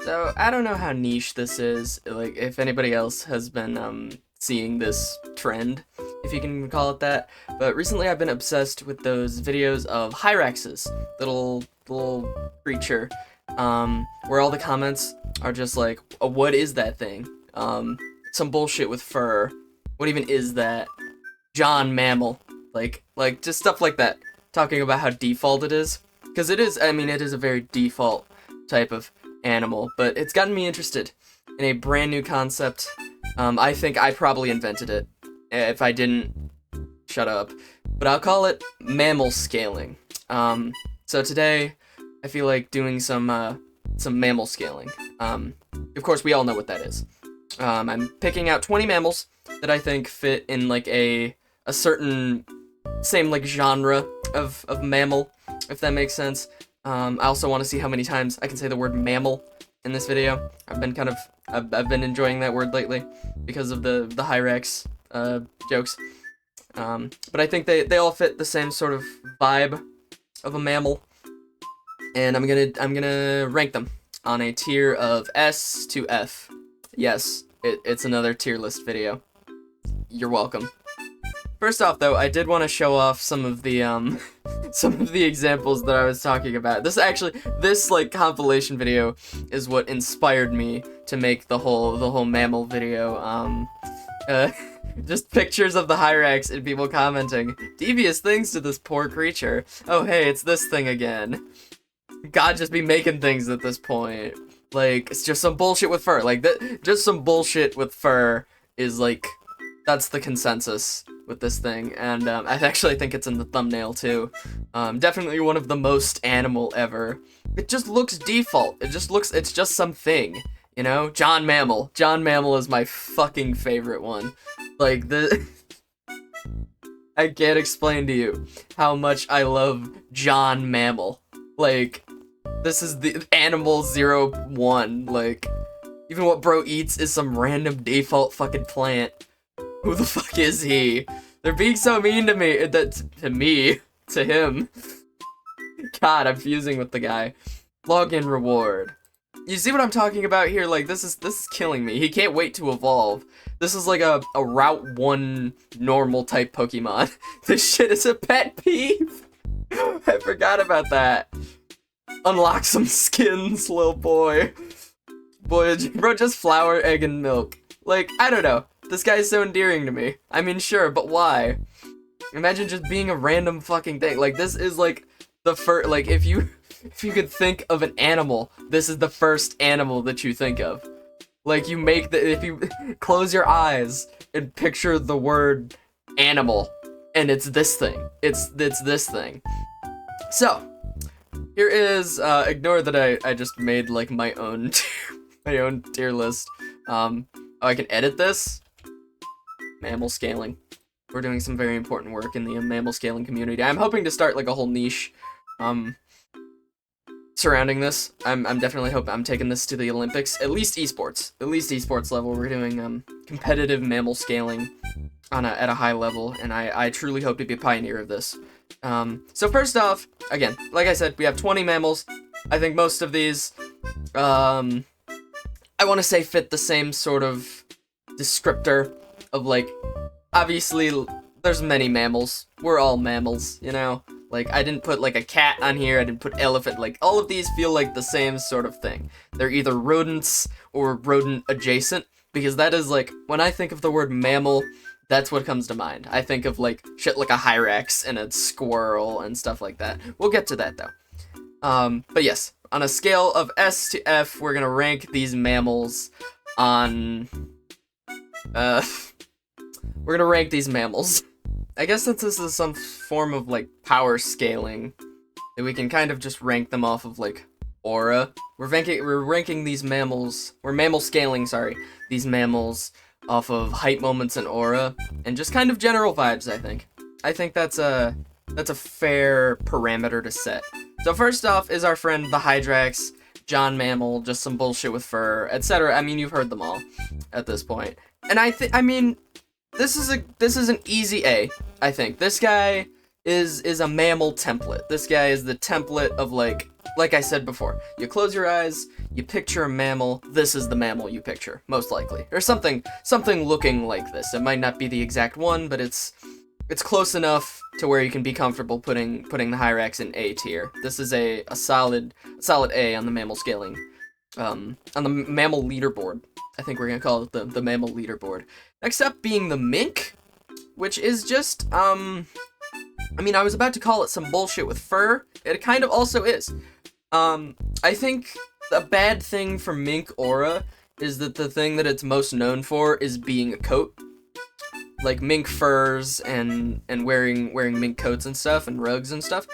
So, I don't know how niche this is, like, if anybody else has been, seeing this trend, if you can call it that, but recently I've been obsessed with those videos of Hyraxes, little creature, where all the comments are just like, oh, what is that thing? Some bullshit with fur. What even is that? John Mammal. Like, just stuff like that. Talking about how default it is. Because it is, I mean, it is a very default type of animal, but it's gotten me interested in a brand new concept. I think I probably invented it. If I didn't, shut up. But I'll call it mammal scaling. So today, I feel like doing some mammal scaling. Of course, we all know what that is. I'm picking out 20 mammals that I think fit in like a certain same like genre of mammal, if that makes sense. I also want to see how many times I can say the word mammal in this video. I've been enjoying that word lately because of the Hyrax jokes. But I think they all fit the same sort of vibe of a mammal, and I'm gonna rank them on a tier of S to F. Yes, it's another tier list video. You're welcome. First off, though, I did want to show off some of the some of the examples that I was talking about. This like compilation video is what inspired me to make the whole mammal video. Just pictures of the Hyrax and people commenting devious things to this poor creature. Oh hey, it's this thing again. God just be making things at this point. Like, it's just some bullshit with fur. Like, just some bullshit with fur is like, that's the consensus with this thing, and I actually think it's in the thumbnail too. Definitely one of the most animal ever. It just looks default. It's just something, you know? John Mammal. John Mammal is my fucking favorite one. Like, I can't explain to you how much I love John Mammal. Like, this is the Animal 01. Like, even what bro eats is some random default fucking plant. Who the fuck is he? They're being so mean to me. To him. God, I'm fusing with the guy. Login reward. You see what I'm talking about here? Like, this is killing me. He can't wait to evolve. This is like a Route 1 normal type Pokemon. This shit is a pet peeve. I forgot about that. Unlock some skins, little boy. Boy, bro, just flour, egg, and milk. Like, I don't know. This guy's so endearing to me. I mean, sure, but why? Imagine just being a random fucking thing. Like, this is like the first, like, if you could think of an animal, this is the first animal that you think of. Like, if you close your eyes and picture the word animal, and it's this thing. It's this thing. So, here is, ignore that I just made, like, my own tier list. Oh, I can edit this? Mammal scaling. We're doing some very important work in the mammal scaling community. I'm hoping to start like a whole niche surrounding this. I'm definitely I'm taking this to the Olympics, at least esports level. We're doing competitive mammal scaling at a high level, and I truly hope to be a pioneer of this. So first off, again, like I said, we have 20 mammals. I think most of these I want to say fit the same sort of descriptor of, like, obviously, there's many mammals. We're all mammals, you know? Like, I didn't put, like, a cat on here, I didn't put elephant, like, all of these feel like the same sort of thing. They're either rodents or rodent adjacent, because that is, like, when I think of the word mammal, that's what comes to mind. I think of, like, shit like a Hyrax and a squirrel and stuff like that. We'll get to that, though. But yes, on a scale of S to F, we're gonna rank these mammals on, we're gonna rank these mammals. I guess since this is some form of, like, power scaling, that we can kind of just rank them off of, like, aura. We're ranking these mammals, we're mammal scaling, sorry, these mammals off of height, moments, and aura, and just kind of general vibes, I think. I think that's a fair parameter to set. So first off is our friend the Hyrax, John Mammal, just some bullshit with fur, etc. I mean, you've heard them all at this point. And I mean, this is an easy A, I think. This guy is a mammal template. This guy is the template of, like I said before. You close your eyes, you picture a mammal, this is the mammal you picture, most likely. Or something looking like this. It might not be the exact one, but it's close enough to where you can be comfortable putting the Hyrax in A tier. This is a solid A on the mammal scaling, on the mammal leaderboard. I think we're gonna call it the mammal leaderboard. Next up being the mink, which is just, I mean, I was about to call it some bullshit with fur. It kind of also is. I think a bad thing for mink aura is that the thing that it's most known for is being a coat. Like mink furs and wearing mink coats and stuff and rugs and stuff.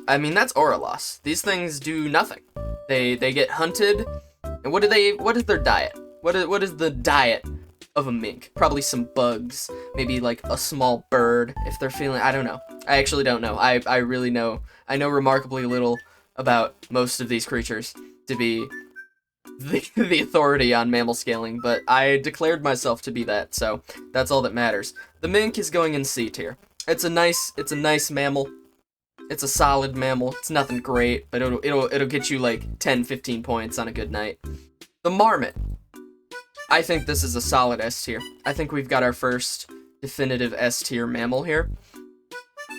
I mean, that's aura loss. These things do nothing. They get hunted, and what is their diet? What is the diet of a mink? Probably some bugs, maybe like a small bird if they're feeling, I don't know. I actually don't know. I know remarkably little about most of these creatures to be the authority on mammal scaling, but I declared myself to be that, so that's all that matters. The mink is going in C tier. It's a nice mammal. It's a solid mammal. It's nothing great, but it'll get you like 10-15 points on a good night. The marmot. I think this is a solid S tier. I think we've got our first definitive S tier mammal here.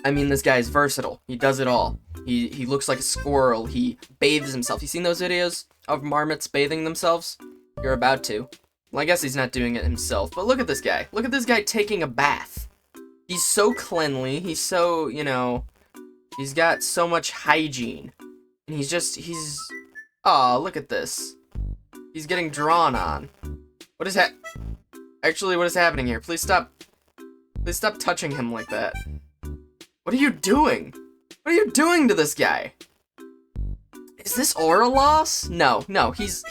I mean, this guy is versatile. He does it all. He looks like a squirrel. He bathes himself. You seen those videos of marmots bathing themselves? You're about to. Well, I guess he's not doing it himself, but look at this guy. Look at this guy taking a bath. He's so cleanly. He's so, you know, he's got so much hygiene. And aw, look at this. He's getting drawn on. What is happening here? Please stop touching him like that. What are you doing? What are you doing to this guy? Is this aura loss? No, he's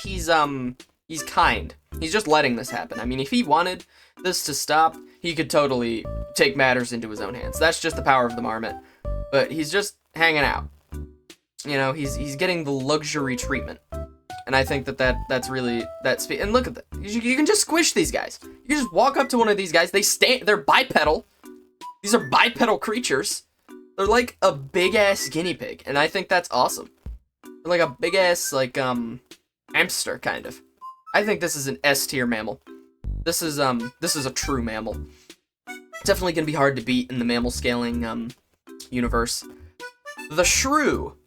kind. He's just letting this happen. I mean, if he wanted this to stop, he could totally take matters into his own hands. That's just the power of the marmot. But he's just hanging out. You know, he's getting the luxury treatment. And I think that's really, and look at that. You can just squish these guys. You can just walk up to one of these guys. They're bipedal. These are bipedal creatures. They're like a big-ass guinea pig, and I think that's awesome. They're like a big-ass, like, hamster, kind of. I think this is an S-tier mammal. This is a true mammal. Definitely gonna be hard to beat in the mammal scaling, universe. The shrew.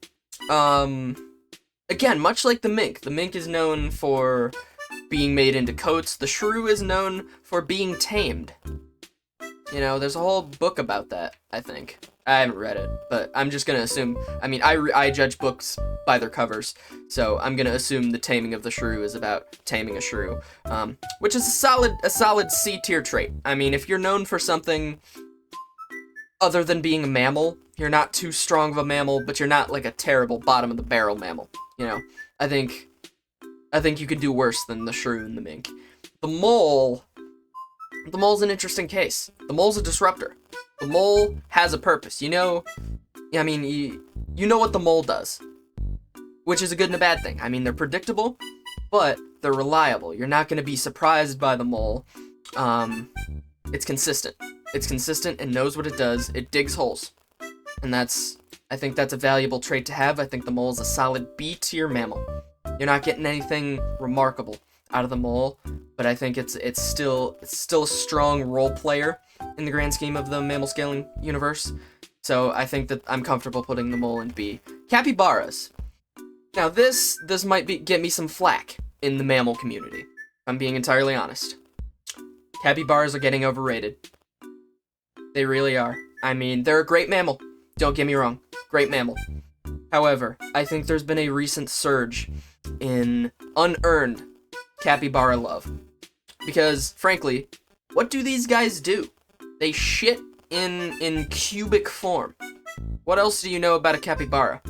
Again, much like the mink is known for being made into coats. The shrew is known for being tamed. You know, there's a whole book about that, I think. I haven't read it, but I'm just gonna assume, I mean, I judge books by their covers, so I'm gonna assume the Taming of the Shrew is about taming a shrew, which is a solid C-tier trait. I mean, if you're known for something other than being a mammal, you're not too strong of a mammal, but you're not like a terrible bottom-of-the-barrel mammal, you know? I think you could do worse than the shrew and the mink. The mole's an interesting case. The mole's a disruptor. The mole has a purpose. You know, I mean, you know what the mole does, which is a good and a bad thing. I mean, they're predictable, but they're reliable. You're not going to be surprised by the mole. It's consistent. It's consistent and knows what it does. It digs holes, and I think that's a valuable trait to have. I think the mole is a solid B-tier mammal. You're not getting anything remarkable out of the mole, but I think it's still a strong role player in the grand scheme of the mammal scaling universe. So I think that I'm comfortable putting the mole in B. Capybaras. Now this might get me some flack in the mammal community, if I'm being entirely honest. Capybaras are getting overrated. They really are. I mean, they're a great mammal. Don't get me wrong. Great mammal. However, I think there's been a recent surge in unearned capybara love. Because, frankly, what do these guys do? They shit in cubic form. What else do you know about a capybara?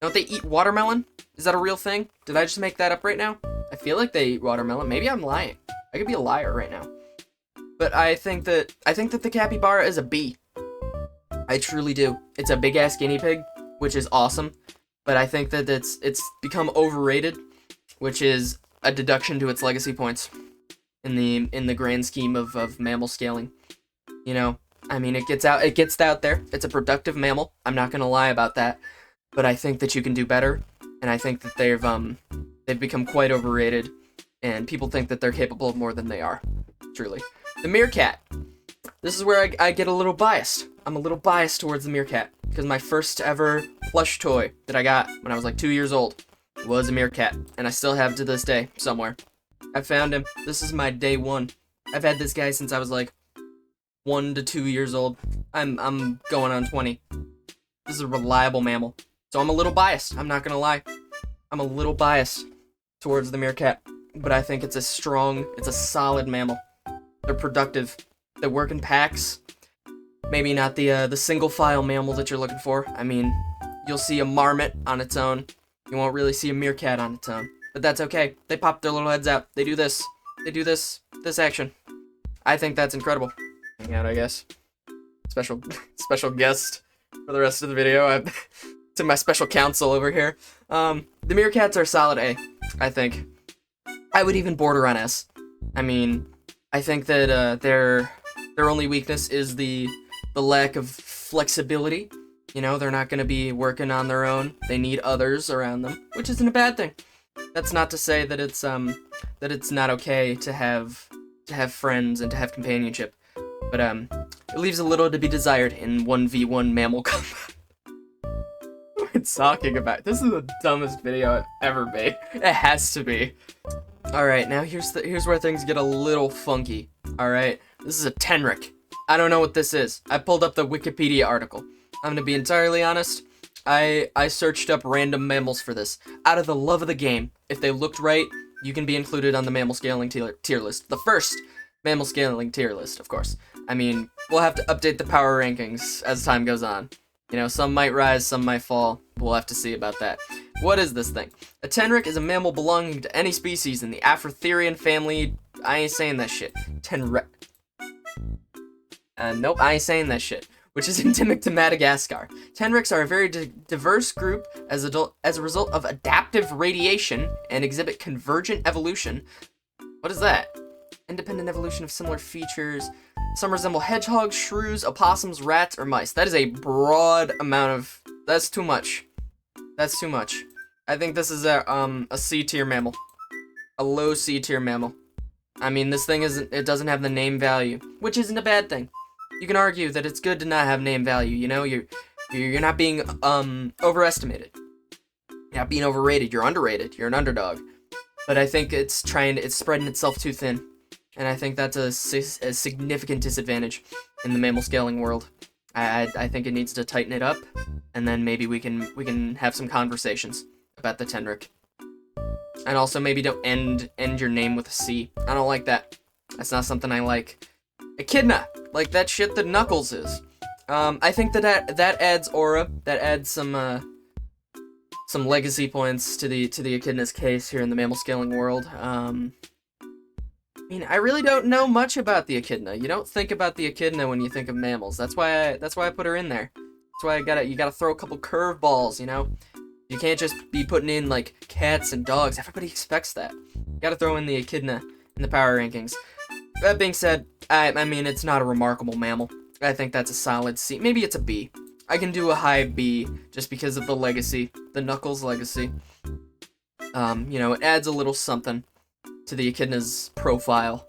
Don't they eat watermelon? Is that a real thing? Did I just make that up right now? I feel like they eat watermelon. Maybe I'm lying. I could be a liar right now. But I think that the capybara is a B. I truly do. It's a big-ass guinea pig, which is awesome. But I think that it's become overrated, which is a deduction to its legacy points in the grand scheme of mammal scaling. You know, I mean, it gets out there. It's a productive mammal. I'm not gonna lie about that. But I think that you can do better, and I think that They've become quite overrated, and people think that they're capable of more than they are. Truly. The meerkat. This is where I get a little biased. I'm a little biased towards the meerkat, because my first ever plush toy that I got when I was like 2 years old was a meerkat, and I still have it to this day, somewhere. I found him. This is my day one. I've had this guy since I was like 1 to 2 years old. I'm going on 20. This is a reliable mammal. So I'm a little biased, I'm not gonna lie. I'm a little biased towards the meerkat, but I think it's a solid mammal. They're productive. They work in packs. Maybe not the single file mammal that you're looking for. I mean, you'll see a marmot on its own. You won't really see a meerkat on its own. But that's okay. They pop their little heads out. They do this. They do this action. I think that's incredible. Hang out, I guess. Special guest for the rest of the video. To my special counsel over here. The meerkats are solid A, I think. I would even border on S. I mean, I think that their only weakness is the lack of flexibility. You know, they're not going to be working on their own. They need others around them, which isn't a bad thing. That's not to say that it's not okay to have friends and to have companionship, but it leaves a little to be desired in 1v1 mammal combat. What am I talking about? This is the dumbest video I've ever made. It has to be. All right, now here's where things get a little funky. All right, this is a tenric. I don't know what this is. I pulled up the Wikipedia article. I'm gonna be entirely honest. I searched up random mammals for this. Out of the love of the game, if they looked right, you can be included on the mammal scaling tier list. The first mammal scaling tier list, of course. I mean, we'll have to update the power rankings as time goes on. You know, some might rise, some might fall. We'll have to see about that. What is this thing? A tenric is a mammal belonging to any species in the Aphrotherian family. I ain't saying that shit. Nope, I ain't saying that shit. Which is endemic to Madagascar. Tenrics are a very diverse group as a result of adaptive radiation and exhibit convergent evolution. What is that? Independent evolution of similar features. Some resemble hedgehogs, shrews, opossums, rats, or mice. That is a broad amount of... That's too much. That's too much. I think this is a C-tier mammal. A low C-tier mammal. I mean, this thing it doesn't have the name value, which isn't a bad thing. You can argue that it's good to not have name value, you know? You're not being overestimated. You're not being overrated, you're underrated, you're an underdog. But I think it's spreading itself too thin. And I think that's a significant disadvantage in the mammal scaling world. I think it needs to tighten it up, and then maybe we can have some conversations about the tenric. And also maybe don't end your name with a C. I don't like that. That's not something I like. Echidna, like that shit that Knuckles is. I think that adds aura. That adds some legacy points to the echidna's case here in the mammal scaling world. I mean, I really don't know much about the echidna. You don't think about the echidna when you think of mammals. That's why I put her in there. That's why you gotta throw a couple curveballs, you know? You can't just be putting in, like, cats and dogs. Everybody expects that. You gotta throw in the echidna in the power rankings. That being said, I mean, it's not a remarkable mammal. I think that's a solid C. Maybe it's a B. I can do a high B just because of the legacy, the Knuckles legacy. You know, it adds a little something to the echidna's profile.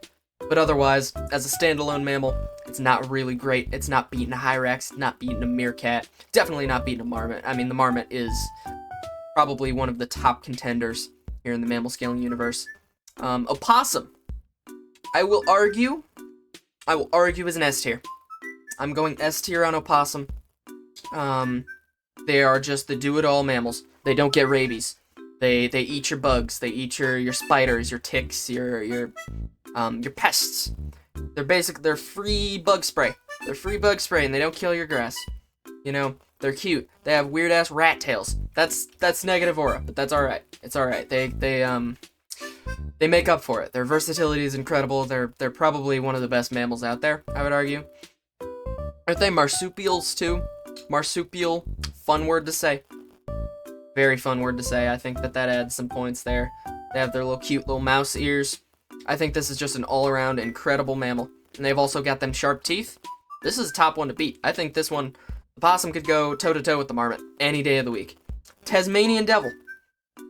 But otherwise, as a standalone mammal, it's not really great. It's not beating a hyrax, not beating a meerkat, definitely not beating a marmot. I mean, the marmot is probably one of the top contenders here in the mammal scaling universe. Opossum. I will argue as an S tier. I'm going S tier on opossum. They are just the do-it-all mammals. They don't get rabies. They eat your bugs. They eat your spiders, your ticks, your pests. They're free bug spray. They're free bug spray, and they don't kill your grass. You know, they're cute. They have weird ass rat tails. That's negative aura, but that's all right. It's all right. They make up for it. Their versatility is incredible. They're probably one of the best mammals out there, I would argue. Aren't they marsupials too? Marsupial, fun word to say. Very fun word to say. I think that adds some points there. They have their little cute little mouse ears. I think this is just an all-around incredible mammal. And they've also got them sharp teeth. This is a top one to beat. I think this one, the possum could go toe-to-toe with the marmot any day of the week. Tasmanian devil.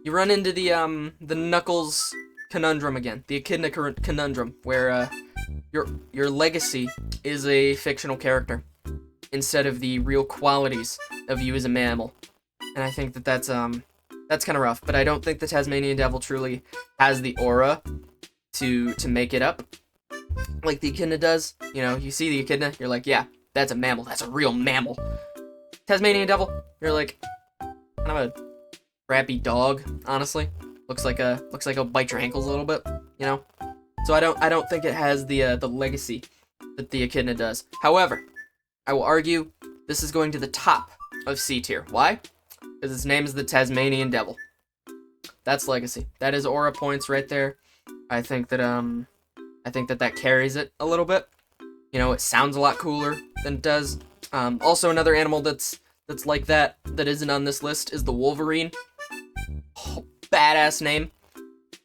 you run into the Knuckles conundrum again, the Echidna conundrum, where your legacy is a fictional character instead of the real qualities of you as a mammal. And I think that that's kind of rough, but I don't think the Tasmanian Devil truly has the aura to make it up like the Echidna does. You know, you see the Echidna, you're like, yeah, that's a mammal, that's a real mammal. Tasmanian Devil, you're like kind of a crappy dog, honestly. Looks like it'll bite your ankles a little bit, you know. So I don't think it has the legacy that the Echidna does. However, I will argue this is going to the top of C tier. Why? Because its name is the Tasmanian Devil. That's legacy. That is aura points right there. I think that that carries it a little bit. You know, it sounds a lot cooler than it does. Also, another animal that's like that isn't on this list is the Wolverine. Oh, badass name.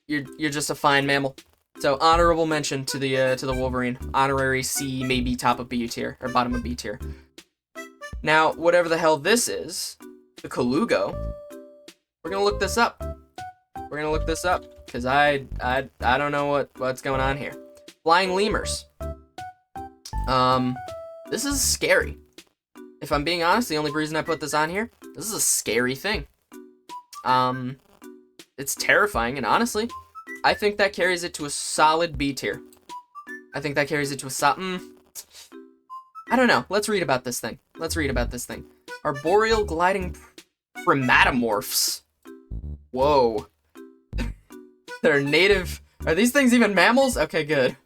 You're just a fine mammal. So honorable mention to the Wolverine. Honorary C, maybe top of B tier or bottom of B tier. Now, whatever the hell this is, the Colugo. We're gonna look this up. We're gonna look this up because I don't know what's going on here. Flying lemurs. This is scary. If I'm being honest, the only reason I put this on here, this is a scary thing. It's terrifying, and honestly, I think that carries it to a solid B tier. I think that carries it to a I don't know. Let's read about this thing. Arboreal gliding primatomorphs. Whoa. They're native. Are these things even mammals? Okay, good.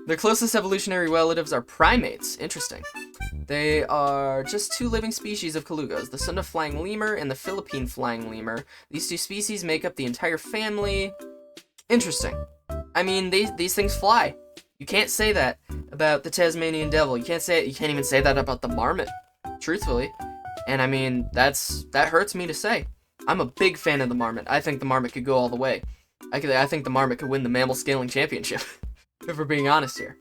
Their closest evolutionary relatives are primates. Interesting. They are just two living species of colugos, the Sunda flying lemur and the Philippine flying lemur. These two species make up the entire family. Interesting. I mean, these things fly. You can't say that about the Tasmanian Devil. You can't even say that about the marmot, truthfully. And I mean, that hurts me to say. I'm a big fan of the marmot. I think the marmot could go all the way. I think the marmot could win the Mammalscaling championship, if we're being honest here.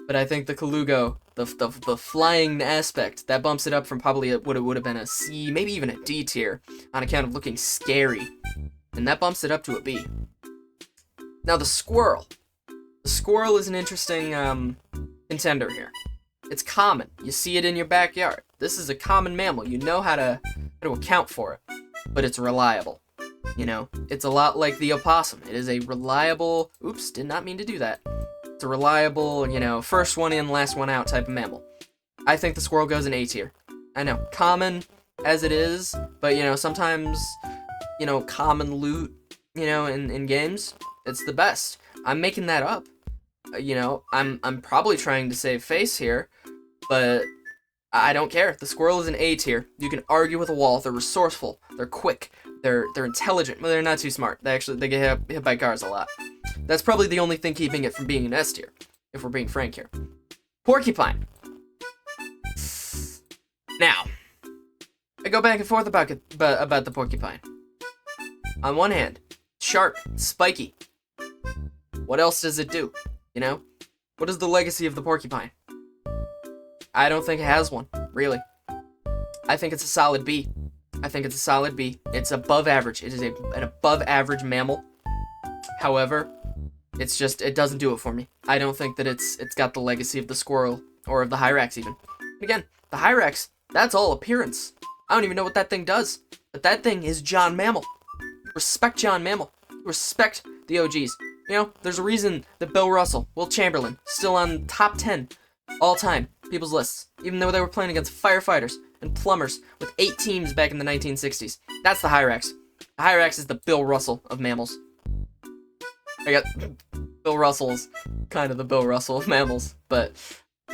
But I think the Colugo, the flying aspect, that bumps it up from probably what it would have been a C, maybe even a D tier, on account of looking scary. And that bumps it up to a B. Now the squirrel. The squirrel is an interesting contender here. It's common. You see it in your backyard. This is a common mammal. You know how to account for it. But it's reliable. You know, it's a lot like the opossum. It is a reliable, oops, did not mean to do that. It's a reliable, you know, first one in, last one out type of mammal. I think the squirrel goes in A tier. I know, common as it is, but, you know, sometimes, you know, common loot, you know, in games, it's the best. I'm making that up. You know, I'm probably trying to save face here, but I don't care. The squirrel is an A tier. You can argue with a wall. They're resourceful. They're quick. They're intelligent. Well, they're not too smart. They get hit by cars a lot. That's probably the only thing keeping it from being an S tier, if we're being frank here. Porcupine. Now, I go back and forth about the porcupine. On one hand, sharp, spiky. What else does it do? You know? What is the legacy of the porcupine? I don't think it has one, really. I think it's a solid B. It's above average. It is an above average mammal. However, it doesn't do it for me. I don't think that it's got the legacy of the squirrel or of the Hyrax even. Again, the Hyrax, that's all appearance. I don't even know what that thing does. But that thing is John Mammal. Respect John Mammal. Respect the OGs. You know, there's a reason that Bill Russell, Will Chamberlain, still on top 10 all time people's lists, even though they were playing against firefighters and plumbers with 8 teams back in the 1960s. That's the Hyrax. The Hyrax is the Bill Russell of mammals. I got Bill Russell's kind of the Bill Russell of mammals, but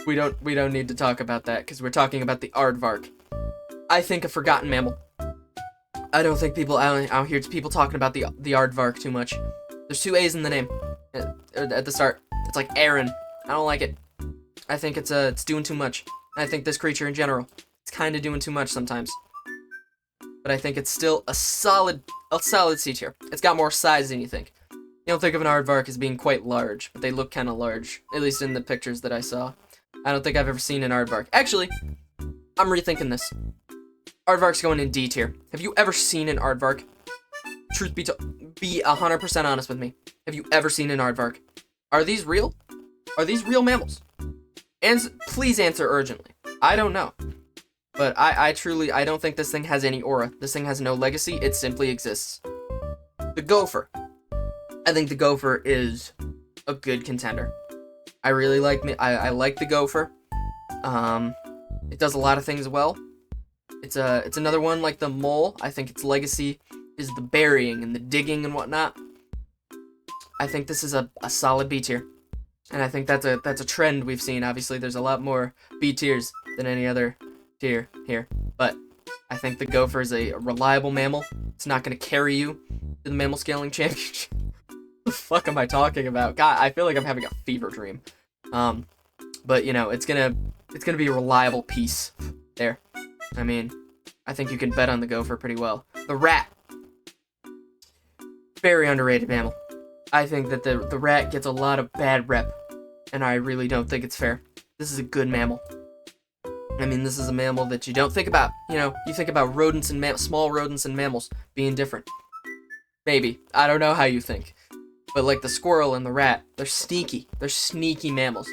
we don't need to talk about that because we're talking about the aardvark. I think a forgotten mammal. I don't think I don't hear people talking about the aardvark too much. There's 2 A's in the name at the start. It's like Aaron. I don't like it. I think it's doing too much. I think this creature in general, it's kind of doing too much sometimes. But I think it's still a solid C tier. It's got more size than you think. You don't think of an aardvark as being quite large, but they look kind of large, at least in the pictures that I saw. I don't think I've ever seen an aardvark. Actually, I'm rethinking this. Aardvark's going in D tier. Have you ever seen an aardvark? truth be 100% honest with me. Have you ever seen an aardvark? Are these real? Are these real mammals? And please answer urgently. I don't know. But I truly don't think this thing has any aura. This thing has no legacy. It simply exists. The gopher. I think the gopher is a good contender. I really like I like the gopher. It does a lot of things well. It's another one like the mole. I think its legacy is the burying and the digging and whatnot. I think this is a solid B tier. And I think that's a trend we've seen. Obviously, there's a lot more B tiers than any other tier here. But I think the gopher is a reliable mammal. It's not going to carry you to the mammal scaling championship. What the fuck am I talking about? God, I feel like I'm having a fever dream. But you know, it's gonna be a reliable piece there. I mean, I think you can bet on the gopher pretty well. The rat. Very underrated mammal. I think that the rat gets a lot of bad rep, and I really don't think it's fair. This is a good mammal. I mean, this is a mammal that you don't think about. You know, you think about rodents and small rodents and mammals being different. Maybe. I don't know how you think. But like the squirrel and the rat, they're sneaky. They're sneaky mammals.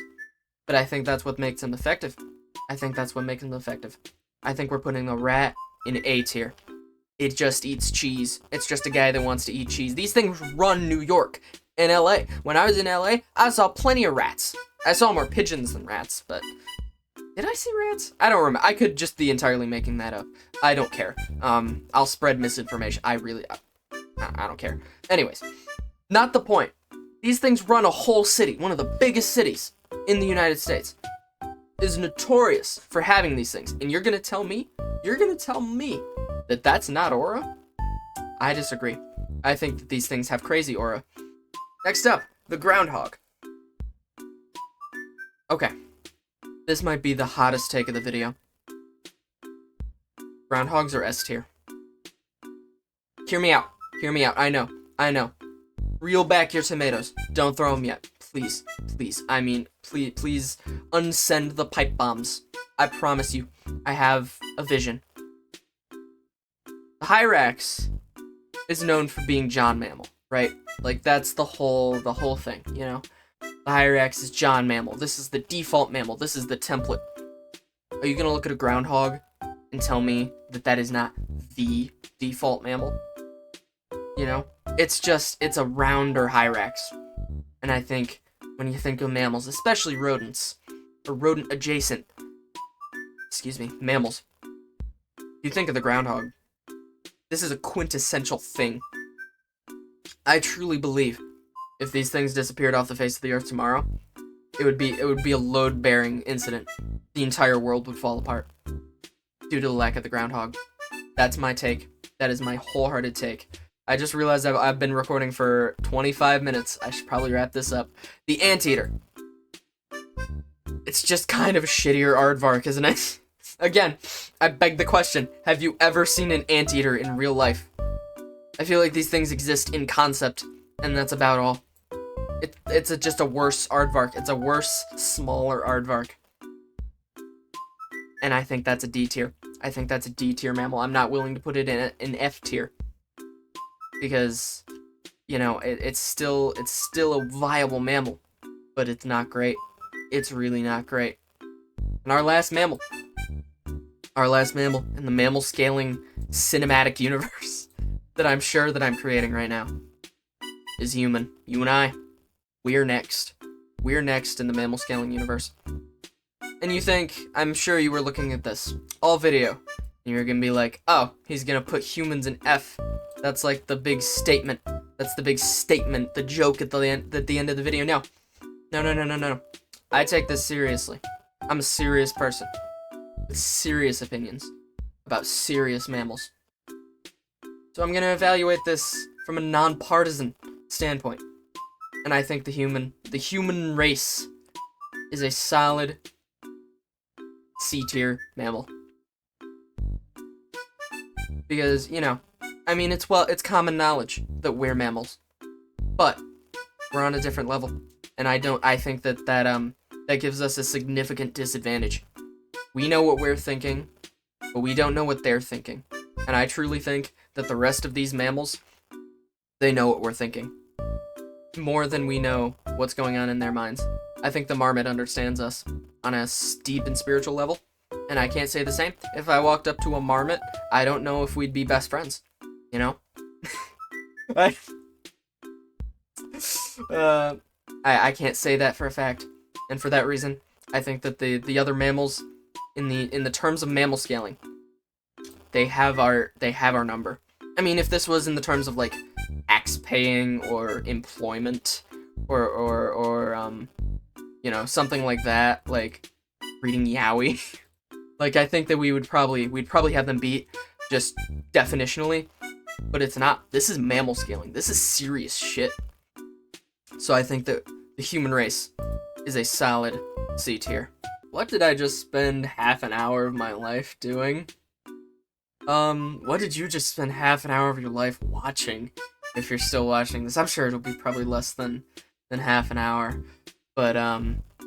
But I think that's what makes them effective. I think we're putting the rat in A tier. It just eats cheese. It's just a guy that wants to eat cheese. These things run New York and LA. When I was in LA, I saw plenty of rats. I saw more pigeons than rats, but did I see rats? I don't remember. I could just be entirely making that up. I don't care. I'll spread misinformation. I don't care. Anyways, not the point. These things run a whole city. One of the biggest cities in the United States is notorious for having these things. And you're gonna tell me that that's not aura? I disagree. I think that these things have crazy aura. Next up, the groundhog. Okay. This might be the hottest take of the video. Groundhogs are S tier. Hear me out. I know. Reel back your tomatoes. Don't throw them yet. Please. I mean, please unsend the pipe bombs. I promise you, I have a vision. The Hyrax is known for being John Mammal, right? Like, that's the whole thing, you know? The Hyrax is John Mammal. This is the default mammal. This is the template. Are you gonna look at a groundhog and tell me that that is not the default mammal? You know? It's a rounder Hyrax. And I think when you think of mammals, especially rodents, or rodent-adjacent, mammals, you think of the groundhog. This is a quintessential thing. I truly believe if these things disappeared off the face of the earth tomorrow, it would be a load-bearing incident. The entire world would fall apart due to the lack of the groundhog. That's my take. That is my wholehearted take. I just realized I've been recording for 25 minutes. I should probably wrap this up. The anteater. It's just kind of a shittier aardvark, isn't it? Again, I beg the question, have you ever seen an anteater in real life? I feel like these things exist in concept, and that's about all. It's just a worse aardvark. It's a worse, smaller aardvark. And I think that's a D tier. I think that's a D tier mammal. I'm not willing to put it in an F tier. Because, you know, it's still a viable mammal, but it's not great. It's really not great. And our last mammal in the mammal scaling cinematic universe that I'm sure that I'm creating right now is human. You and I, we're next. We're next in the mammal scaling universe. And you think, I'm sure you were looking at this all video, and you're gonna be like, oh, he's gonna put humans in F. That's like the big statement. That's the big statement, the joke at the end of the video. No. I take this seriously. I'm a serious person with serious opinions about serious mammals. So I'm gonna evaluate this from a nonpartisan standpoint. And I think the human race is a solid C-tier mammal. Because, you know, I mean, it's common knowledge that we're mammals. But we're on a different level. And I think that gives us a significant disadvantage. We know what we're thinking, but we don't know what they're thinking. And I truly think that the rest of these mammals they know what we're thinking. More than we know what's going on in their minds. I think the marmot understands us on a deep and spiritual level. And I can't say the same. If I walked up to a marmot, I don't know if we'd be best friends. You know? I can't say that for a fact. And for that reason, I think that the other mammals, in the terms of mammal scaling, they have our number. I mean, if this was in the terms of like tax paying or employment or you know, something like that, like reading Yowie, like I think that we'd probably have them beat just definitionally, but it's not. This is mammal scaling. This is serious shit. So I think that the human race is a solid C tier. What did I just spend half an hour of my life doing? What did you just spend half an hour of your life watching? If you're still watching this, I'm sure it'll be probably less than half an hour. But,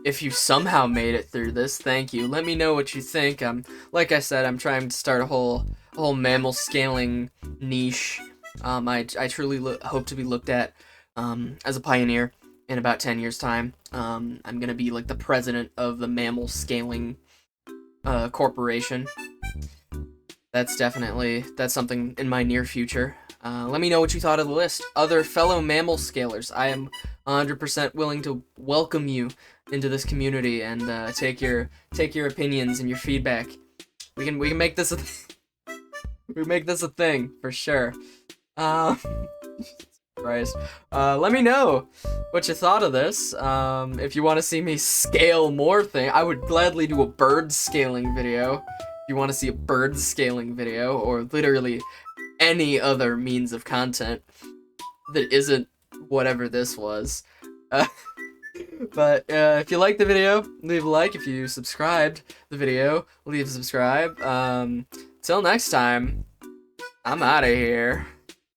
if you somehow made it through this, thank you. Let me know what you think. Like I said, I'm trying to start a whole mammal scaling niche. I truly hope to be looked at, as a pioneer in about 10 years' time. I'm gonna be like the president of the mammal scaling, corporation. That's something in my near future. Let me know what you thought of the list. Other fellow mammal scalers, I am 100% willing to welcome you into this community and take your opinions and your feedback. We can make this we make this a thing for sure. Christ. Let me know what you thought of this. If you want to see me scale more I would gladly do a bird scaling video. If you want to see a bird scaling video, or literally any other means of content that isn't whatever this was. But if you liked the video, leave a like. If you subscribed the video, leave a subscribe. Till next time, I'm out of here.